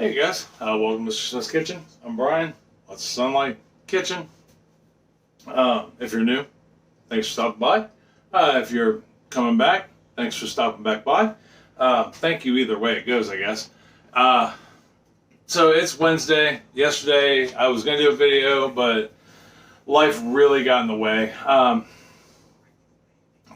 Hey guys, welcome to Mr. Smith's Kitchen. I'm Brian. Lots of sunlight, kitchen. If you're new, thanks for stopping by. If you're coming back, thanks for stopping back by. Thank you either way it goes, I guess. So it's Wednesday. Yesterday I was going to do a video, but life really got in the way.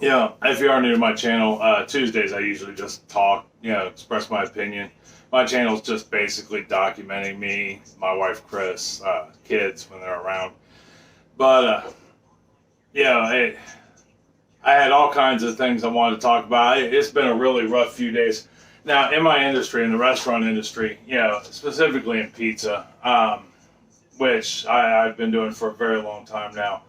If you are new to my channel, Tuesdays I usually just talk, express my opinion. My channel is just basically documenting me, my wife Chris, kids when they're around. But, I had all kinds of things I wanted to talk about. It's been a really rough few days. Now, in my industry, in the restaurant industry, specifically in pizza, which I've been doing for a very long time now,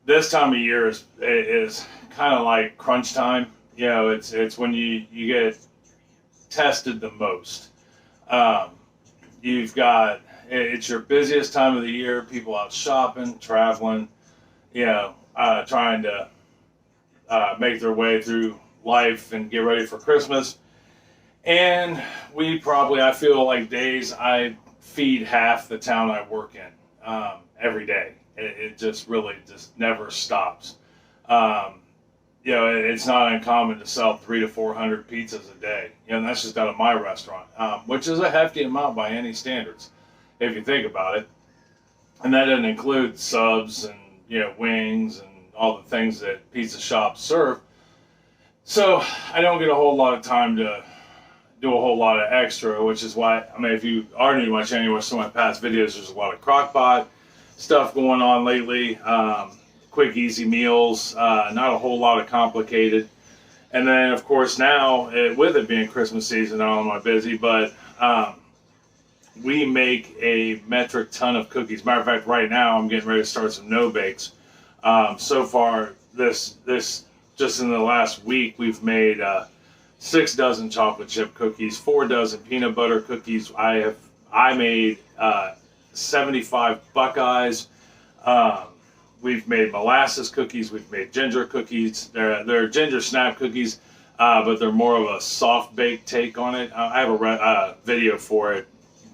this time of year is kind of like crunch time. It's when you get tested the most. It's your busiest time of the year, people out shopping, traveling, trying to make their way through life and get ready for Christmas. And I feel like days I feed half the town I work in every day. It just really just never stops. It's not uncommon to sell 300 to 400 pizzas a day. And that's just out of my restaurant, which is a hefty amount by any standards, if you think about it. And that doesn't include subs and, wings and all the things that pizza shops serve. So I don't get a whole lot of time to do a whole lot of extra, which is why, if you are new to my channel, you watch some of my past videos, there's a lot of crock pot stuff going on lately. Quick, easy meals, not a whole lot of complicated. And then, of course, now, with it being Christmas season, not only am I busy, but we make a metric ton of cookies. Matter of fact, right now, I'm getting ready to start some no-bakes. So far, this just in the last week, we've made 6 dozen chocolate chip cookies, 4 dozen peanut butter cookies. I made 75 Buckeyes. We've made molasses cookies. We've made ginger cookies. They're ginger snap cookies, but they're more of a soft baked take on it. I have a video for it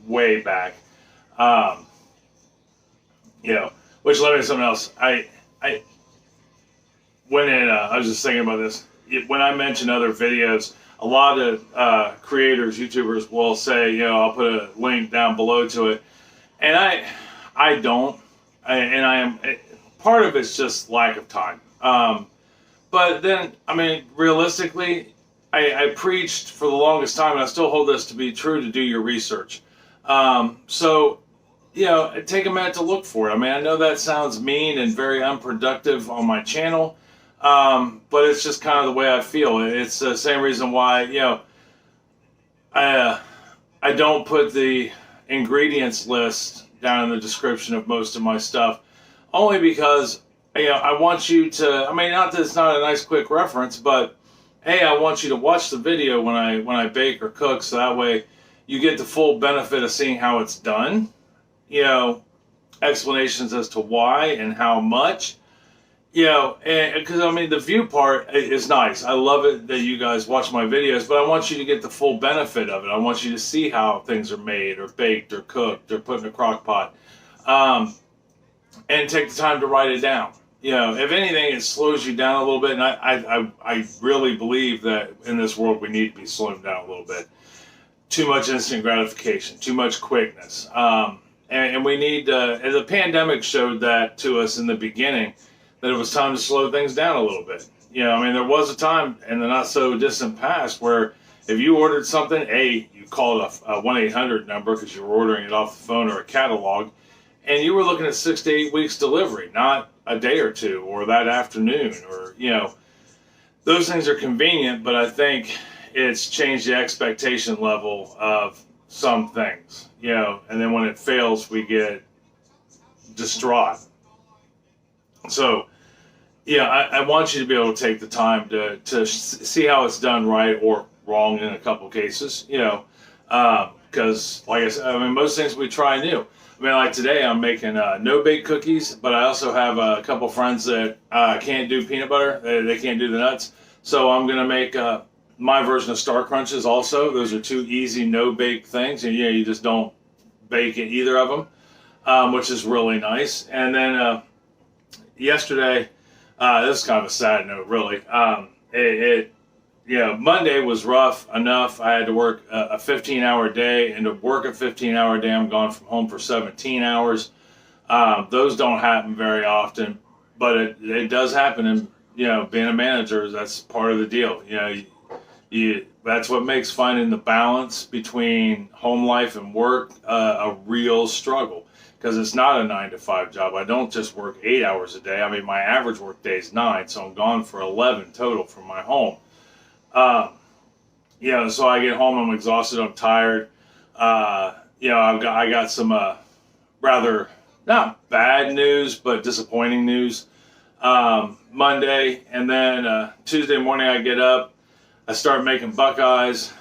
way back. Which let me something else. I went in. I was just thinking about this. When I mention other videos, a lot of creators, YouTubers will say, I'll put a link down below to it, and I don't. Part of it's just lack of time. But then, realistically, I preached for the longest time, and I still hold this to be true, to do your research. So, take a minute to look for it. I know that sounds mean and very unproductive on my channel, but it's just kind of the way I feel. It's the same reason why, I don't put the ingredients list down in the description of most of my stuff. Only because, I want you to, not that it's not a nice quick reference, but I want you to watch the video when I bake or cook, so that way you get the full benefit of seeing how it's done. Explanations as to why and how much. Because the view part is nice. I love it that you guys watch my videos, but I want you to get the full benefit of it. I want you to see how things are made or baked or cooked or put in a crock pot. And take the time to write it down. If anything, it slows you down a little bit. And I really believe that in this world we need to be slowing down a little bit. Too much instant gratification, too much quickness. And we need, the pandemic showed that to us in the beginning, that it was time to slow things down a little bit. There was a time in the not so distant past where if you ordered something, you called a 1-800 number because you were ordering it off the phone or a catalog, and you were looking at 6 to 8 weeks delivery, not a day or two or that afternoon, or, those things are convenient, but I think it's changed the expectation level of some things, and then when it fails, we get distraught. So, I want you to be able to take the time to see how it's done right or wrong in a couple cases, because, like I said, most things we try new. Like today, I'm making no-bake cookies, but I also have a couple friends that can't do peanut butter. They can't do the nuts. So I'm going to make my version of Star Crunches also. Those are two easy no-bake things, and you just don't bake in either of them, which is really nice. And then yesterday, this is kind of a sad note, really. Monday was rough enough. I had to work a 15-hour day, and to work a 15-hour day, I'm gone from home for 17 hours. Those don't happen very often, but it does happen. And being a manager, that's part of the deal. That's what makes finding the balance between home life and work a real struggle, because it's not a 9-to-5 job. I don't just work 8 hours a day. I mean, my average work day is 9, so I'm gone for 11 total from my home. So I get home, I'm exhausted, I'm tired. I got some rather not bad news, but disappointing news Monday, and then Tuesday morning I get up, I start making Buckeyes,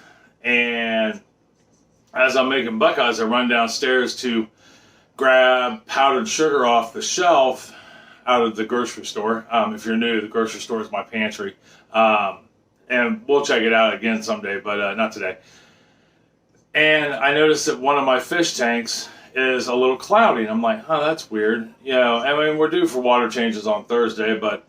and as I'm making Buckeyes, I run downstairs to grab powdered sugar off the shelf out of the grocery store. If you're new, the grocery store is my pantry. And we'll check it out again someday, but not today. And I noticed that one of my fish tanks is a little cloudy. And I'm like, oh, that's weird. I mean, we're due for water changes on Thursday, but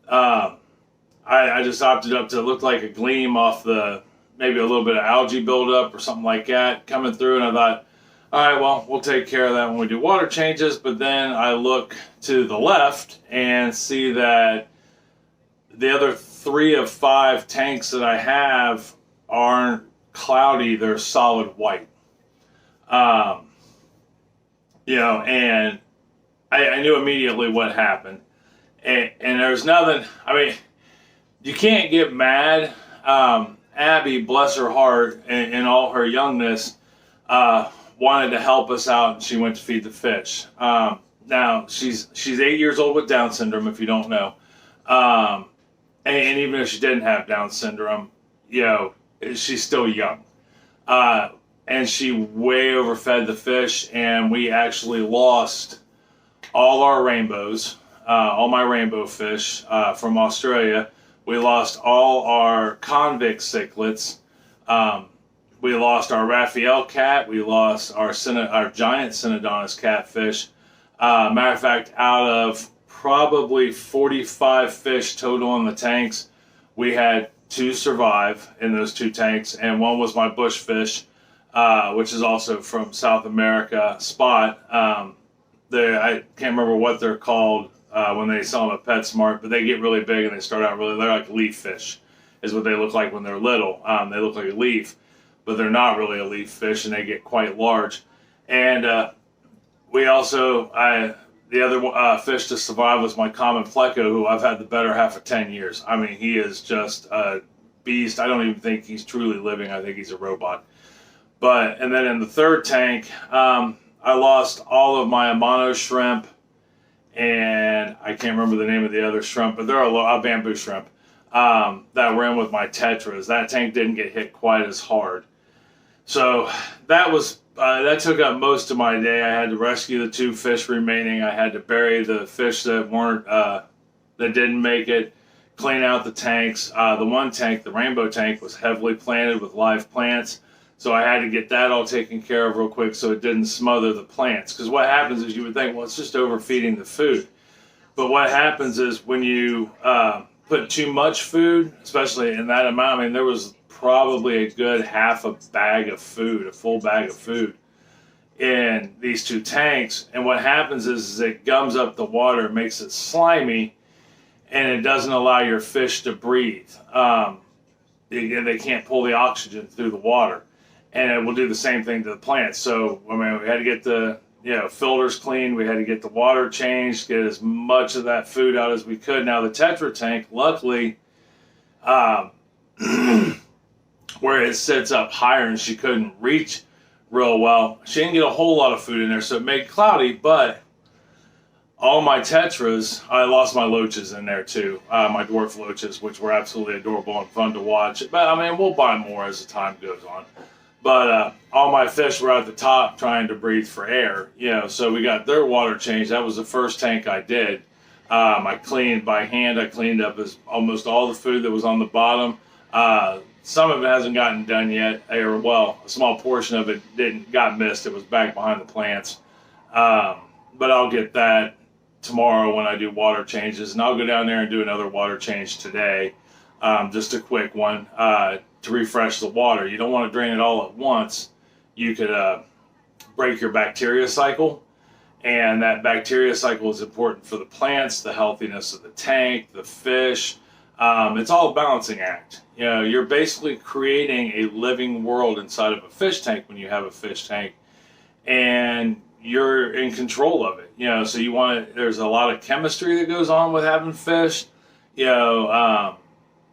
I just opted up to look like a gleam off maybe a little bit of algae buildup or something like that coming through. And I thought, all right, well, we'll take care of that when we do water changes. But then I look to the left and see that the other 3 of 5 tanks that I have aren't cloudy, they're solid white. And I knew immediately what happened. And there's nothing, I mean, you can't get mad. Abby, bless her heart, in all her youngness, wanted to help us out, and she went to feed the fish. Now, she's 8 years old with Down syndrome, if you don't know. And even if she didn't have Down syndrome, she's still young. And she way overfed the fish, and we actually lost all our rainbows, all my rainbow fish from Australia. We lost all our convict cichlids. We lost our Raphael cat. We lost our giant Synodontis catfish. Matter of fact, out of probably 45 fish total in the tanks, we had 2 survive in those 2 tanks, and one was my bush fish, which is also from South America, Spot. I can't remember what they're called when they sell them at PetSmart, but they get really big and they start out they're like leaf fish is what they look like when they're little. They look like a leaf, but they're not really a leaf fish, and they get quite large. And we also, the other fish to survive was my common pleco, who I've had the better half of 10 years. I mean, he is just a beast. I don't even think he's truly living. I think he's a robot. And then in the 3rd tank, I lost all of my Amano shrimp, and I can't remember the name of the other shrimp, but they're a bamboo shrimp that were in with my tetras. That tank didn't get hit quite as hard. So that took up most of my day. I had to rescue the 2 fish remaining. I had to bury the fish that didn't make it, clean out the tanks. The one tank, the rainbow tank, was heavily planted with live plants. So I had to get that all taken care of real quick so it didn't smother the plants. Because what happens is you would think, well, it's just overfeeding the food. But what happens is when you put too much food, especially in that amount, I mean, there was probably a good half a bag of food, a full bag of food in these 2 tanks. And what happens is it gums up the water, makes it slimy, and it doesn't allow your fish to breathe. They can't pull the oxygen through the water. And it will do the same thing to the plants. So, I mean, we had to get the filters cleaned. We had to get the water changed, get as much of that food out as we could. Now, the Tetra tank, luckily, where it sits up higher and she couldn't reach real well, she didn't get a whole lot of food in there, so it made cloudy. But all my tetras, I lost my loaches in there too, my dwarf loaches, which were absolutely adorable and fun to watch. But, I mean, we'll buy more as the time goes on. But all my fish were at the top trying to breathe for air, so we got their water changed. That was the first tank I did. I cleaned by hand. I cleaned up almost all the food that was on the bottom. some of it hasn't gotten done yet, or well, a small portion of it got missed. It was back behind the plants. But I'll get that tomorrow when I do water changes, and I'll go down there and do another water change today, just a quick one to refresh the water. You don't want to drain it all at once. You could break your bacteria cycle, and that bacteria cycle is important for the plants, the healthiness of the tank, the fish. It's all a balancing act. You know, you're basically creating a living world inside of a fish tank when you have a fish tank, and you're in control of it. You know, so you want there's a lot of chemistry that goes on with having fish. You know,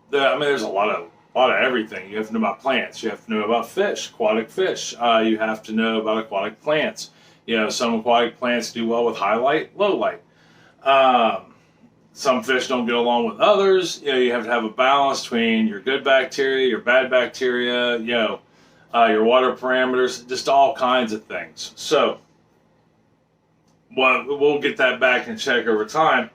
there's a lot of everything. You have to know about plants. You have to know about fish, aquatic fish. You have to know about aquatic plants. You know, some aquatic plants do well with high light, low light. Some fish don't get along with others. You know, you have to have a balance between your good bacteria, your bad bacteria, you know, your water parameters, just all kinds of things. So, we'll get that back in check over time.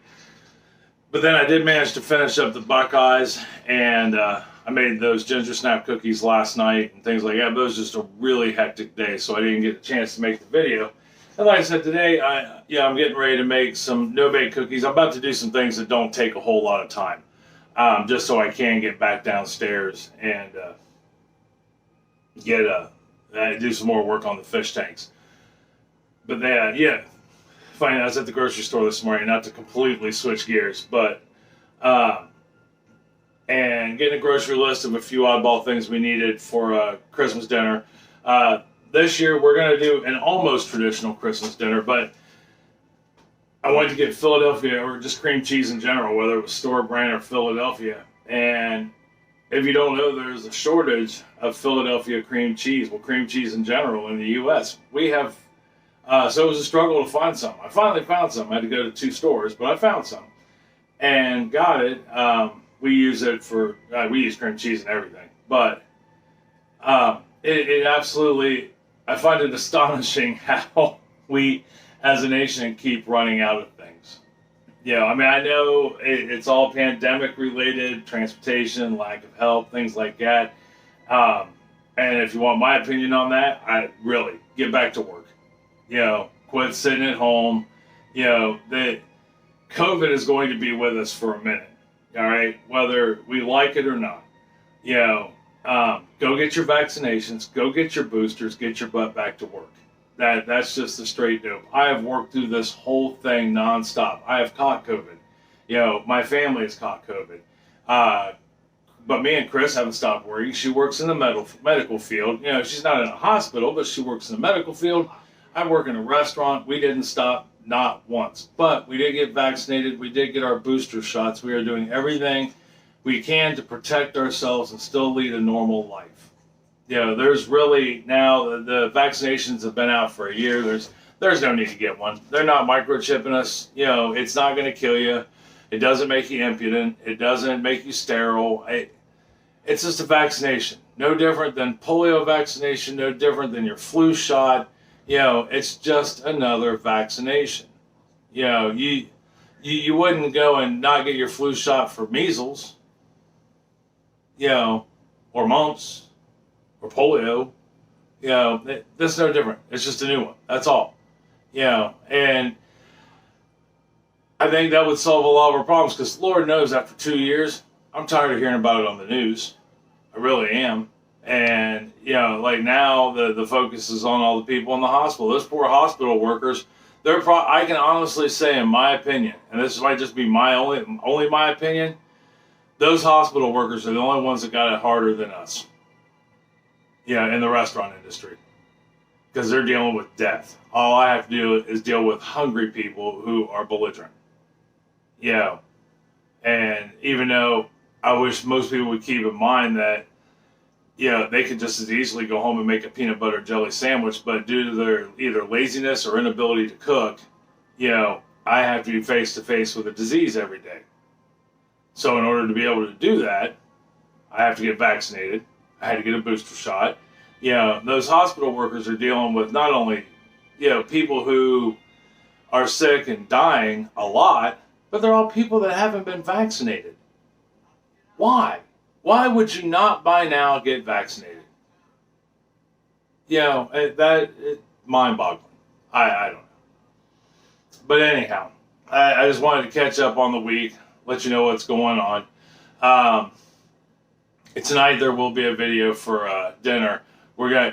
But then I did manage to finish up the Buckeyes, and I made those ginger snap cookies last night and things like that. But it was just a really hectic day, so I didn't get a chance to make the video. And like I said, today, I'm getting ready to make some no-bake cookies. I'm about to do some things that don't take a whole lot of time, just so I can get back downstairs and do some more work on the fish tanks. But funny, I was at the grocery store this morning, not to completely switch gears, but and getting a grocery list of a few oddball things we needed for Christmas dinner. This year, we're going to do an almost traditional Christmas dinner, but I wanted to get Philadelphia or just cream cheese in general, whether it was store brand or Philadelphia. And if you don't know, there's a shortage of Philadelphia cream cheese, well, cream cheese in general in the U.S. We have, so it was a struggle to find some. I finally found some. I had to go to 2 stores, but I found some and got it. We use it for, we use cream cheese and everything, but it absolutely, I find it astonishing how we as a nation keep running out of things. You know, I mean, I know it's all pandemic related, transportation, lack of help, things like that. And if you want my opinion on that, I really get back to work. You know, quit sitting at home. You know, that COVID is going to be with us for a minute. All right, whether we like it or not. You know, go get your vaccinations, go get your boosters, get your butt back to work. That's just the straight dope. I have worked through this whole thing nonstop. I have caught COVID. You know, my family has caught COVID. But me and Chris haven't stopped working. She works in the medical field. You know, she's not in a hospital, but she works in the medical field. I work in a restaurant. We didn't stop, not once. But we did get vaccinated. We did get our booster shots. We are doing everything we can to protect ourselves and still lead a normal life. You know, there's really now the vaccinations have been out for a year. There's no need to get one. They're not microchipping us. You know, it's not going to kill you. It doesn't make you impudent. It doesn't make you sterile. It's just a vaccination. No different than polio vaccination. No different than your flu shot. You know, it's just another vaccination. You know, you wouldn't go and not get your flu shot for measles. You know, or mumps, or polio. You know, that's no different. It's just a new one. That's all. You know, and I think that would solve a lot of our problems, because Lord knows after 2 years, I'm tired of hearing about it on the news. I really am. And, you know, like now the focus is on all the people in the hospital. Those poor hospital workers, I can honestly say, in my opinion, and this might just be my only my opinion, those hospital workers are the only ones that got it harder than us. Yeah, in the restaurant industry. Because they're dealing with death. All I have to do is deal with hungry people who are belligerent. Yeah. And even though I wish most people would keep in mind that, you know, they could just as easily go home and make a peanut butter jelly sandwich, but due to their either laziness or inability to cook, you know, I have to be face to face with a disease every day. So in order to be able to do that, I have to get vaccinated. I had to get a booster shot. You know, those hospital workers are dealing with not only, you know, people who are sick and dying a lot, but they're all people that haven't been vaccinated. Why? Why would you not by now get vaccinated? You know, mind-boggling. I don't know. But anyhow, I just wanted to catch up on the week, let you know what's going on. Tonight there will be a video for dinner.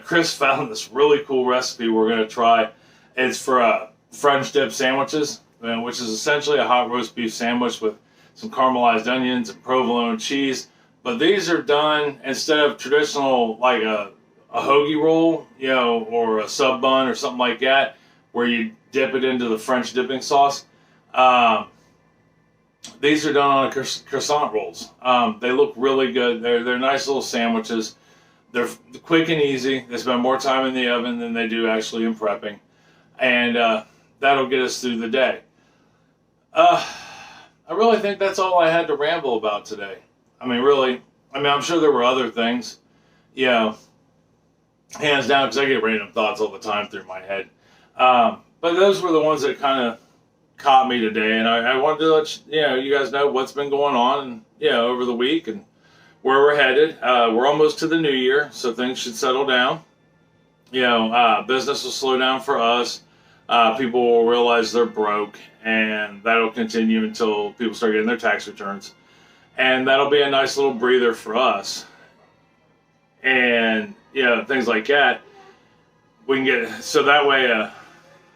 Chris found this really cool recipe we're gonna try. It's for French dip sandwiches, which is essentially a hot roast beef sandwich with some caramelized onions and provolone cheese. But these are done instead of traditional, like a hoagie roll, you know, or a sub bun or something like that, where you dip it into the French dipping sauce. These are done on croissant rolls. They look really good. They're nice little sandwiches. They're quick and easy. They spend more time in the oven than they do actually in prepping. And that'll get us through the day. I really think that's all I had to ramble about today. I mean, really. I mean, I'm sure there were other things. You know, hands down, because I get random thoughts all the time through my head. But those were the ones that kind of caught me today. And I wanted to let you guys know what's been going on, over the week and where we're headed. We're almost to the new year, so things should settle down. Business will slow down for us. People will realize they're broke, and that'll continue until people start getting their tax returns. And that'll be a nice little breather for us. And, things like that. We can get, so that way,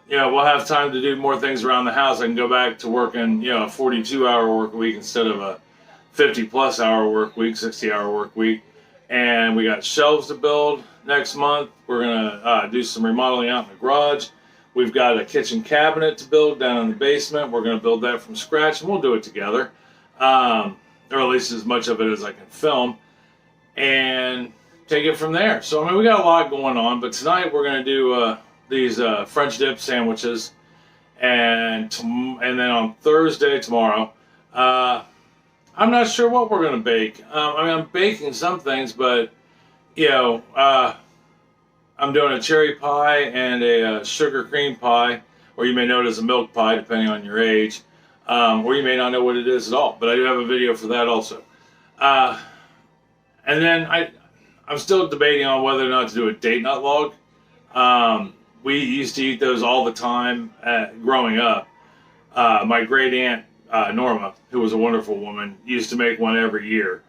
we'll have time to do more things around the house. I can go back to working, a 42-hour work week instead of a 50-plus hour work week, 60-hour work week. And we got shelves to build next month. We're going to do some remodeling out in the garage. We've got a kitchen cabinet to build down in the basement. We're going to build that from scratch, and we'll do it together. Or at least as much of it as I can film. And take it from there. So, I mean, we got a lot going on. But tonight we're going to do these French dip sandwiches. And then on Thursday, tomorrow, I'm not sure what we're going to bake. I'm baking some things, but, I'm doing a cherry pie and a sugar cream pie, or you may know it as a milk pie, depending on your age, or you may not know what it is at all. But I do have a video for that also. And then I'm still debating on whether or not to do a date nut log. We used to eat those all the time growing up. My great aunt, Norma, who was a wonderful woman, used to make one every year.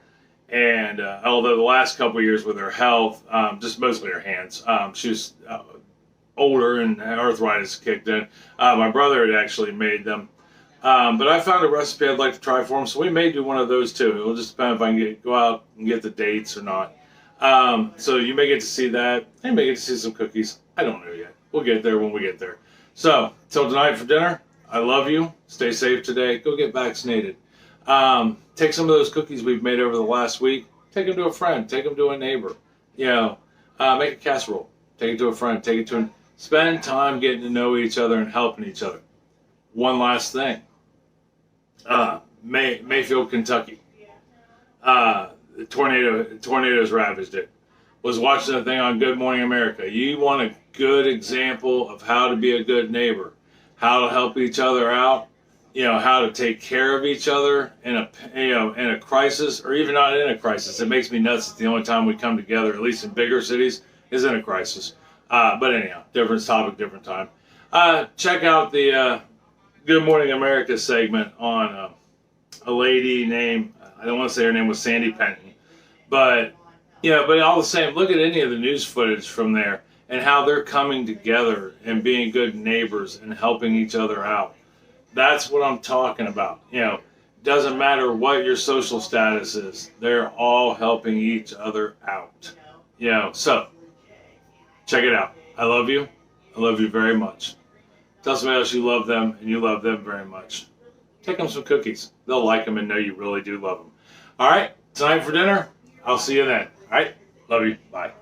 And although the last couple of years with her health, just mostly her hands, she was older and arthritis kicked in. My brother had actually made them. But I found a recipe I'd like to try for him, so we may do one of those too. It'll just depend if I can go out and get the dates or not. So you may get to see that. You may get to see some cookies. I don't know yet. We'll get there when we get there. So, till tonight for dinner, I love you. Stay safe today. Go get vaccinated. Take some of those cookies we've made over the last week. Take them to a friend. Take them to a neighbor. Make a casserole. Take it to a friend. Spend time getting to know each other and helping each other. One last thing. Mayfield, Kentucky. The tornadoes ravaged it. Was watching a thing on Good Morning America. You want a good example of how to be a good neighbor, how to help each other out, how to take care of each other in a crisis, or even not in a crisis. It makes me nuts that the only time we come together, at least in bigger cities, is in a crisis. But anyhow, different topic, different time. Check out the Good Morning America segment on a lady named, I don't want to say her name was Sandy Penton, but all the same, look at any of the news footage from there and how they're coming together and being good neighbors and helping each other out. That's what I'm talking about. Doesn't matter what your social status is, they're all helping each other out. So check it out. I love you. I love you very much. Tell somebody else you love them and you love them very much. Take them some cookies. They'll like them and know you really do love them. All right, tonight for dinner, I'll see you then. All right, love you. Bye.